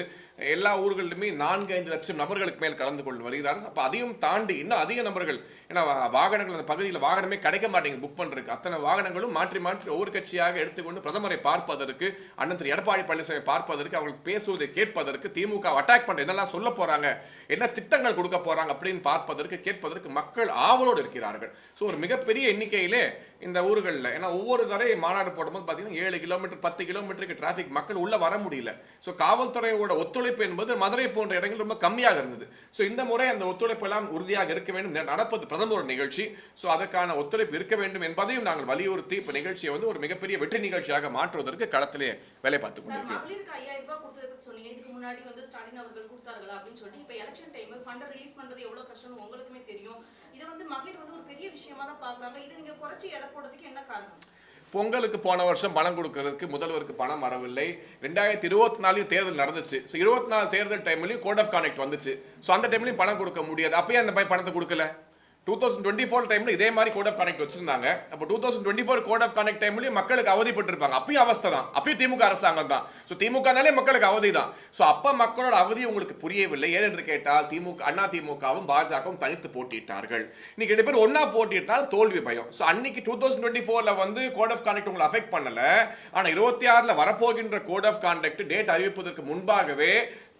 Speaker 1: எல்லா ஊர்களிலுமே 4-5 லட்சம் நபர்களுக்கு மேல் கலந்து கொண்டு வருகிறார்கள். அப்போ அதையும் தாண்டி இன்னும் அதிக நபர்கள், ஏன்னா வாகனங்கள் அந்த பகுதியில் வாகனமே கிடைக்க மாட்டேங்குது புக் பண்ணுறதுக்கு. அத்தனை வாகனங்களும் மாற்றி மாற்றி ஒவ்வொரு கட்சியாக எடுத்துக்கொண்டு பிரதமரை பார்ப்பதற்கு, அண்ணன் திரு எடப்பாடி பழனிசாமி பார்ப்பதற்கு, அவர்கள் பேசுவதை கேட்பதற்கு, திமுக அட்டாக் பண்ணுற என்னெல்லாம் சொல்ல போறாங்க, என்ன திட்டங்கள் கொடுக்க போறாங்க அப்படின்னு பார்ப்பதற்கு கேட்பதற்கு மக்கள் ஆவலோடு இருக்கிறார்கள். ஸோ ஒரு மிகப்பெரிய எண்ணிக்கையிலே இந்த ஊர்களில், ஏன்னா ஒவ்வொரு தடவை மாநாடு போடும்போது பார்த்தீங்கன்னா 7 கிலோமீட்டர் 10 கிலோமீட்டருக்கு டிராஃபிக், மக்கள் உள்ள வர முடியல. ஸோ காவல்துறையோட ஒத்துழைப்பு என்பது மதுரை போன்ற இடங்கள் ரொம்ப கம்மியாக இருந்தது. ஸோ இந்த முறை அந்த ஒத்துழைப்பு எல்லாம் உறுதியாக இருக்க வேண்டும். நடப்பது பிரதமர் நிகழ்ச்சி. ஸோ அதற்கான ஒத்துழைப்பு இருக்க வேண்டும் என்பதையும் நாங்கள் வலியுறுத்தி இப்போ நிகழ்ச்சியை வந்து ஒரு மிகப்பெரிய வெற்றி நிகழ்ச்சியாக மாற்றுவதற்கு களத்திலே வேலை பார்த்துக் கொண்டிருக்கிறோம்.
Speaker 5: மகளிருக்கு 5000 ரூபாய் கொடுத்ததுக்கு சொன்னீங்க. இதுக்கு முன்னாடி வந்து ஸ்டாலின் அவர்கள் கொடுத்தார்களா அப்படின்னு சொல்லிட்டு இப்போ எலெக்ஷன் டைம் ஃபண்ட் ரிலீஸ் பண்றது எவ்வளவு கஷ்டம்னு உங்களுக்குமே தெரியும். இது வந்து மகளிர் வந்து ஒரு பெரிய விஷயமா தான் பாக்குறாங்க. இது நீங்க குறைச்சி எடை போடுறதுக்கு என்ன காரணம்?
Speaker 1: பொங்கலுக்கு போன வருஷம் பணம் கொடுக்கறதுக்கு முதல்வருக்கு பணம் வரவில்லை. 2024 தேர்தல் நடந்துச்சு. ஸோ 24 தேர்தல் டைம்லயும் கோட் ஆஃப் கான்டக்ட் வந்துச்சு. ஸோ அந்த டைம்லயும் பணம் கொடுக்க முடியாது. அப்பயே அந்த பணத்தை கொடுக்கல. 2024 டைம்ல இதே மாதிரி கோட் ஆஃப் கான்டக்ட் வச்சிருந்தாங்க. அப்போ 2024 கோட் ஆஃப் கான்டக்ட் டைம்லயும் மக்களுக்கு அவதிப்பட்டு இருப்பாங்க. அப்பயும் அவஸ்தை தான். அப்பயும் திமுக அரசாங்கம் தான். ஸோ திமுகனாலே மக்களுக்கு அவதி தான். ஸோ அப்ப மக்களோட அவதி உங்களுக்கு புரியவில்லை. ஏனென்று கேட்டால் அண்ணா திமுகவும் பாஜகவும் தனித்து போட்டியிட்டார்கள். இன்னைக்கு 2 பேர் ஒன்னா போட்டியிட்டால் தோல்வி பயம். ஸோ அன்னைக்கு 2024ல வந்து கோட் ஆஃப் கான்டக்ட் உங்களை அஃபெக்ட் பண்ணல. ஆனா 26ல வரப்போகின்ற கோட் ஆஃப் கான்டக்ட் டேட் அறிவிப்பதற்கு முன்பாகவே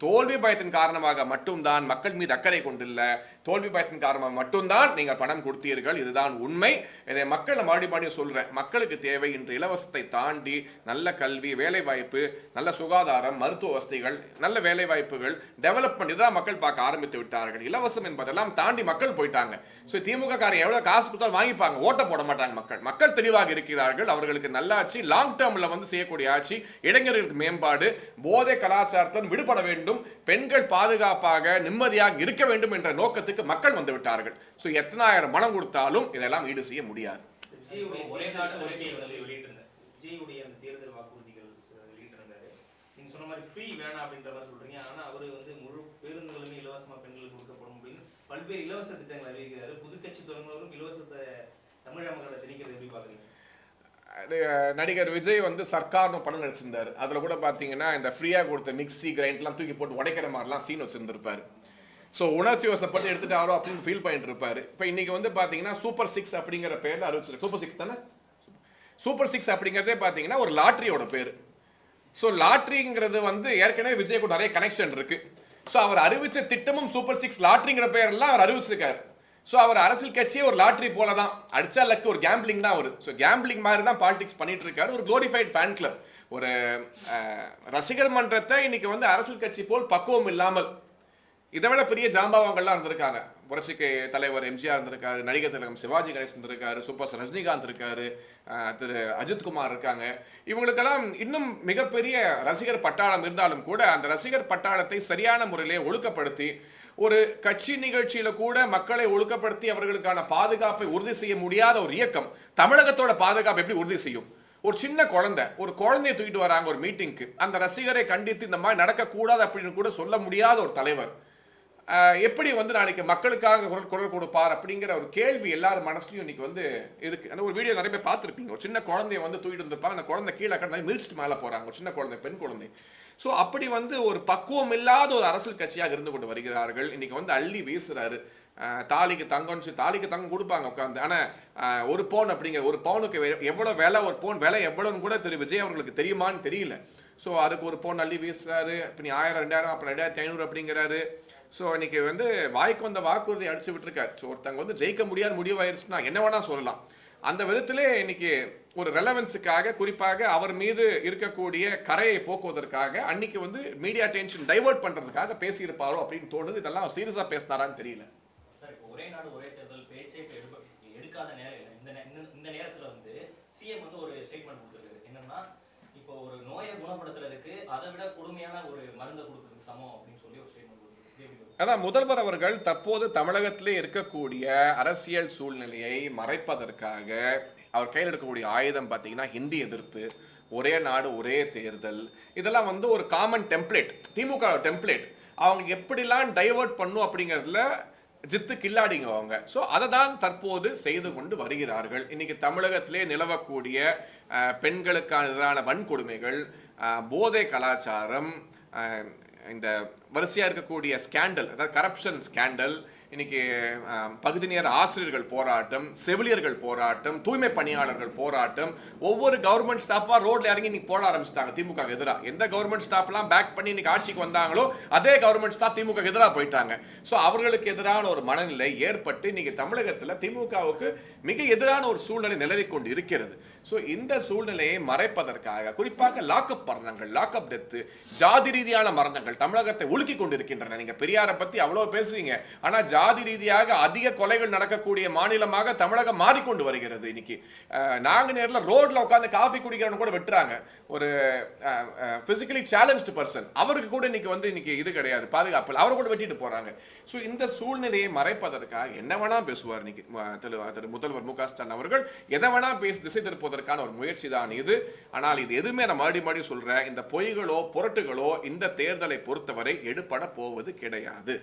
Speaker 1: தோல்வி பயத்தின் காரணமாக மட்டும்தான் மக்கள் மீது அக்கறை கொண்டில்ல, தோல்வி பயத்தின் காரணமாக மட்டும்தான் நீங்கள் பணம் கொடுத்தீர்கள். இதுதான் உண்மை. இதை மக்கள் மறுபடியும் சொல்றேன். மக்களுக்கு தேவை இன்று இலவசத்தை தாண்டி நல்ல கல்வி, வேலை வாய்ப்பு, நல்ல சுகாதாரம், மருத்துவ வசதிகள், நல்ல வேலை வாய்ப்புகள், டெவலப்மெண்ட், இதான் மக்கள் பார்க்க ஆரம்பித்து விட்டார்கள். இலவசம் என்பதெல்லாம் தாண்டி மக்கள் போயிட்டாங்க. ஸோ திமுக காரன் எவ்வளவு காசு கொடுத்தாலும் வாங்கிப்பாங்க, ஓட்ட போட மாட்டாங்க. மக்கள் தெளிவாக இருக்கிறார்கள். அவர்களுக்கு நல்லாட்சி, லாங் டேர்ம்ல வந்து செய்யக்கூடிய ஆட்சி, இளைஞர்களுக்கு மேம்பாடு, போதை கலாச்சாரத்துடன் விடுபட வேண்டும், பெண்கள் பாதுகாப்பாக நிம்மதியாக இருக்க வேண்டும் என்ற நோக்கத்துக்கு மக்கள் வந்து விட்டார்கள். ஸோ எத்தனாயிரம் பணம் கொடுத்தாலும் இதெல்லாம் ஈடு செய்ய முடியாது.
Speaker 2: ஒரே நாடு ஒரே தேர்தல் வெளியிட்டிருந்தார். விஜயுடைய அந்த தேர்தல் வாக்குறுதிகள் வெளியிட்டிருந்தாரு. நீங்க சொன்ன மாதிரி ஃப்ரீ வேணாம் அப்படின்ற மாதிரி சொல்றீங்க. ஆனா அவரு வந்து முழு பேருந்துகளுமே இலவசமா பெண்களுக்கு கொடுக்கப்படும் அப்படின்னு பல்வேறு இலவச திட்டங்களை அறிவிக்கிறாரு. புதுக்கட்சி தொடங்குவதும் இலவசத்தை தமிழக மக்களை திணிக்கிறது எப்படி பாக்குறீங்க?
Speaker 1: நடிகர் விஜய் வந்து சர்க்கார்னு படம் நடிச்சிருந்தாரு. அதுல கூட பாத்தீங்கன்னா இந்த ஃப்ரீயா கொடுத்த மிக்சி கிரைண்ட்லாம் தூக்கி போட்டு உடைக்கிற மாதிரிலாம் சீன் வச்சிருந்திருப்பாரு. ஸோ உணர்ச்சி வசப்பட்டு எடுத்துட்டாரோ அப்படின்னு ஃபீல் பண்ணிட்டு இருப்பாரு. இப்போ இன்னைக்கு வந்து பாத்தீங்கன்னா சூப்பர் 6 அப்படிங்கிற பேர்ல அறிவிச்சிருக்கு. சூப்பர் 6 தானே? சூப்பர் 6 அப்படிங்கிறதே பாத்தீங்கன்னா ஒரு லாட்டரியோட பேரு. ஸோ லாட்டரிங்கிறது வந்து ஏற்கனவே விஜய் கூட நிறைய கனெக்ஷன் இருக்கு. ஸோ அவர் அறிவிச்ச திட்டமும் சூப்பர் 6 லாட்டரிங்கிற பேரெல்லாம் அவர் அறிவிச்சிருக்காரு. ஸோ அவர் அரசியல் கட்சியே ஒரு லாட்டரி போல தான். அடிச்சா லக்கு, ஒரு கேம்பிளிங் தான் அவர். ஸோ கேம்பிளிங் மாதிரி தான் பாலிடிக்ஸ் பண்ணிட்டு இருக்காரு. ஒரு குளோரிஃபைட் ஃபேன் கிளப், ஒரு ரசிகர் மன்றத்தை இன்னைக்கு வந்து அரசியல் கட்சி போல் பக்குவம் இல்லாமல், இதை விட பெரிய ஜாம்பவாங்கள்லாம் இருந்திருக்காங்க. புரட்சிக்கு தலைவர் எம்ஜிஆர் இருந்திருக்காரு, நடிகர் திலகம் சிவாஜி கணேசன் இருந்திருக்காரு, சூப்பர் ஸ்டார் ரஜினிகாந்த் இருக்காரு, திரு அஜித்குமார் இருக்காங்க. இவங்களுக்கெல்லாம் இன்னும் மிகப்பெரிய ரசிகர் பட்டாளம் இருந்தாலும் கூட அந்த ரசிகர் பட்டாளத்தை சரியான முறையிலே ஒழுக்கப்படுத்தி, ஒரு கட்சி நிகழ்ச்சியில கூட மக்களை ஒழுக்கப்படுத்தி அவர்களுக்கான பாதுகாப்பை உறுதி செய்ய முடியாத ஒரு இயக்கம் தமிழகத்தோட பாதுகாப்பை எப்படி உறுதி செய்யும்? ஒரு சின்ன ஒரு குழந்தையை தூக்கிட்டு வராங்க ஒரு மீட்டிங்க்கு, அந்த ரசிகரை கண்டித்து இந்த மாதிரி நடக்கக்கூடாது அப்படின்னு கூட சொல்ல முடியாத ஒரு தலைவர் எப்படி வந்து நாளைக்கு மக்களுக்காக குரல் கொடுப்பார் அப்படிங்கிற ஒரு கேள்வி எல்லாரும் மனசுலையும் இன்னைக்கு வந்து இருக்கு. அந்த ஒரு வீடியோ நிறைய பேர் பார்த்துருப்பீங்க. ஒரு சின்ன குழந்தைய வந்து தூக்கிட்டு இருந்திருப்பாங்க. அந்த குழந்தை கீழே கடந்து மிதிச்சிட்டு மேலே போறாங்க. ஒரு சின்ன குழந்தை, பெண் குழந்தை. ஸோ அப்படி வந்து ஒரு பக்குவம் இல்லாத ஒரு அரசியல் கட்சியாக இருந்து கொண்டு வருகிறார்கள். இன்னைக்கு வந்து அள்ளி வீசுறாரு. தாலிக்கு தங்கம் கொடுப்பாங்க உட்காந்து. ஆனால் ஒரு பவுன் அப்படிங்கிற ஒரு பவுனுக்கு எவ்வளோ விலை, ஒரு பவுன் விலை எவ்வளோன்னு கூட திரு விஜய் அவர்களுக்கு தெரியுமான்னு தெரியல. ஸோ அதுக்கு ஒரு பவுன் அள்ளி வீசுறாரு. இப்போ நீ 1000, 2000, அப்புறம் 2500 அப்படிங்கிறாரு. ஸோ இன்னைக்கு வந்து வாய்க்கு வந்த வாக்குறுதி அடிச்சு விட்டுருக்காரு. ஸோ ஒருத்தங்க வந்து ஜெயிக்க முடியாத முடிவாயிருச்சுன்னா என்ன வேணா சொல்லலாம். அந்த விதத்திலே இன்னைக்கு ஒரு ரெலவன்ஸுக்காக, குறிப்பாக அவர் மீது இருக்கக்கூடிய கரையை போக்குவதற்காக அன்னைக்கு வந்து மீடியா டென்ஷன் டைவர்ட் பண்றதுக்காக பேசியிருப்பாரோ அப்படின்னு தோணுது. இதெல்லாம் சீரியஸா பேசினாரான்னு தெரியல.
Speaker 8: சார், இப்போ ஒரே நாடு ஒரே தேர்தல் பேச்சே எடுக்காத நேரம் இந்த நேரத்தில் வந்து சிஎம் வந்து ஒரு ஸ்டேட்மெண்ட் கொடுத்துருக்காரு. என்னன்னா, இப்போ ஒரு நோய் நோயை குணப்படுத்துறதுக்கு அதை விட கொடுமையான ஒரு மருந்தை கொடுக்கறதுக்கு சமம் அப்படின்னு சொல்லி ஒரு ஸ்டேட்மெண்ட் கொடுத்துருக்கு.
Speaker 1: அதான் முதல்வர் அவர்கள் தற்போது தமிழகத்திலே இருக்கக்கூடிய அரசியல் சூழ்நிலையை மறைப்பதற்காக அவர் கையில் எடுக்கக்கூடிய ஆயுதம் பார்த்தீங்கன்னா ஹிந்தி எதிர்ப்பு, ஒரே நாடு ஒரே தேர்தல், இதெல்லாம் வந்து ஒரு காமன் டெம்ப்ளேட், திமுக டெம்ப்ளேட். அவங்க எப்படிலாம் டைவர்ட் பண்ணும் அப்படிங்கிறதுல ஜித்து கில்லாடிங்க அவங்க. ஸோ அதை தான் தற்போது செய்து கொண்டு வருகிறார்கள். இன்னைக்கு தமிழகத்திலே நிலவக்கூடிய பெண்களுக்கான எதிரான வன்கொடுமைகள், போதை கலாச்சாரம், இந்த வரிசையாக இருக்கக்கூடிய ஸ்கேண்டல், அதாவது கரப்ஷன் ஸ்கேண்டல், இன்னைக்கு பகுதி நேர ஆசிரியர்கள் போராட்டம், செவிலியர்கள் போராட்டம், தூய்மை பணியாளர்கள் போராட்டம், ஒவ்வொரு கவர்மெண்ட் ஸ்டாஃபாக ரோட்ல இறங்கி இன்னைக்கு போட ஆரம்பிச்சிட்டாங்க திமுக எதிராக. எந்த கவர்மெண்ட் ஸ்டாஃப்லாம் பேக் பண்ணி இன்னைக்கு ஆட்சிக்கு வந்தாங்களோ அதே கவர்மெண்ட் ஸ்டாஃப் திமுக எதிராக போயிட்டாங்க. ஸோ அவர்களுக்கு எதிரான ஒரு மனநிலை ஏற்பட்டு இன்னைக்கு தமிழகத்தில் திமுகவுக்கு மிக எதிரான ஒரு சூழ்நிலை நிலவி கொண்டு இருக்கிறது. ஸோ இந்த சூழ்நிலையை மறைப்பதற்காக குறிப்பாக லாக்அப் மரணங்கள், லாக்அப் டெத்து, ஜாதி ரீதியான மரணங்கள் தமிழகத்தை உலுக்கி கொண்டிருக்கின்றன. நீங்க பெரியாரை பத்தி அவ்வளவு பேசுவீங்க, ஆனா ஜாதி ரீதியாக அதிக கொலைகள் நடக்கக்கூடிய மாநிலமாக தமிழகம் மாறிக்கொண்டு வருகிறது. இன்னைக்கு நாங்குநேர்ல ரோட்ல உட்கார்ந்து காஃபி குடிக்கிறவங்க கூட வெட்டுறாங்க. ஒரு பிசிக்கலி சேலஞ்ச்டு பர்சன், அவருக்கு கூட இன்னைக்கு வந்து இன்னைக்கு இது கிடையாது, பாதுகாப்பு, அவரை கூட வெட்டிட்டு போறாங்க. ஸோ இந்த சூழ்நிலையை மறைப்பதற்காக என்ன வேணா பேசுவார் இன்னைக்கு திரு முதல்வர் மு க ஸ்டாலின் அவர்கள். எதை வேணா பேசி திசை திருப்பதற்கான ஒரு முயற்சி தான் இது. ஆனால் இது எதுவுமே நான் மறுபடி சொல்றேன், இந்த பொய்களோ புரட்டுகளோ இந்த தேர்தலை பொறுத்தவரை எடுபட போவது கிடையாது.